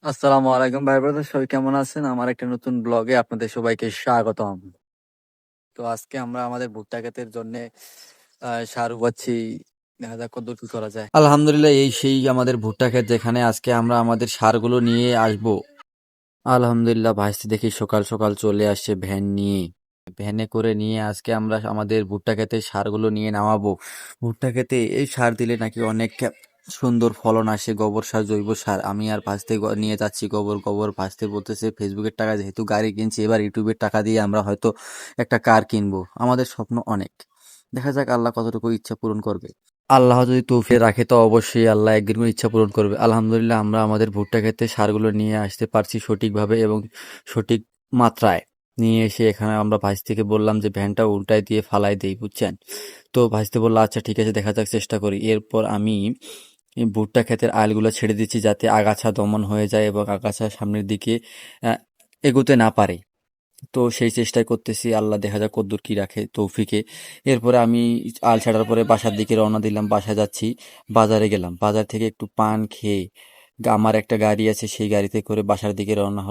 আসসালামু আলাইকুম ভাই ব্রাদার, সবাই কেমন আছেন? আমার একটা নতুন ব্লগে আপনাদের সবাইকে স্বাগতম। তো আজকে আমরা আমাদের ভুট্টা ক্ষেতের জন্য সার উগাচ্ছি। দেখা যাক কত কি করা যায়। আলহামদুলিল্লাহ, এই সেই আমাদের ভুট্টা ক্ষেত যেখানে আজকে আমরা আমাদের সারগুলো নিয়ে আসবো। আলহামদুলিল্লাহ, ভাইস্তি দেখি সকাল সকাল চলে আসছে ভ্যান নিয়ে। ভ্যানে করে নিয়ে আজকে আমরা আমাদের ভুট্টা ক্ষেতে সারগুলো নিয়ে নামাবো। ভুট্টা ক্ষেতে এই সার দিলে নাকি অনেক সুন্দর ফলন আসে, গোবর সার, জৈব সার। আমি আর ভাসতে নিয়ে যাচ্ছি গোবর গোবর ভাসতে বলতেছে ফেসবুকের টাকা যেহেতু গাড়ি কিনছি, এবার ইউটিউবের টাকা দিয়ে আমরা হয়তো একটা কার কিনবো। আমাদের স্বপ্ন অনেক, দেখা যাক আল্লাহ কতটুকু ইচ্ছা পূরণ করবে। আল্লাহ যদি তৌফিক রাখে তো অবশ্যই আল্লাহ একদিন করে ইচ্ছা পূরণ করবে। আলহামদুলিল্লাহ, আমরা আমাদের ভুট্টা ক্ষেতে সারগুলো নিয়ে আসতে পারছি সঠিকভাবে এবং সঠিক মাত্রায় নিয়ে এসে এখানে আমরা ভাইস্তিকে বললাম যে ভ্যানটা উল্টায় দিয়ে ফালাই দেই, বুঝছেন? তো ভাইস্তি বললো আচ্ছা ঠিক আছে, দেখা যাক, চেষ্টা করি। এরপর আমি ভুট্টা ক্ষেতের আলগুলো ছেড়ে দিচ্ছি যাতে আগাছা দমন হয়ে যায় এবং আগাছা সামনের দিকে আহ, এগোতে না পারে। তো সেই চেষ্টাই করতেছি, আল্লাহ দেখা যাক কদ্দুর কি রাখে তৌফিকে। এরপরে আমি আল ছাড়ার পরে বাসার দিকে রওনা দিলাম, বাসায় যাচ্ছি। বাজারে গেলাম, বাজার থেকে একটু পান খেয়ে আমার একটা গাড়ি আছে, সেই গাড়িতে করে বাসার দিকে রওনা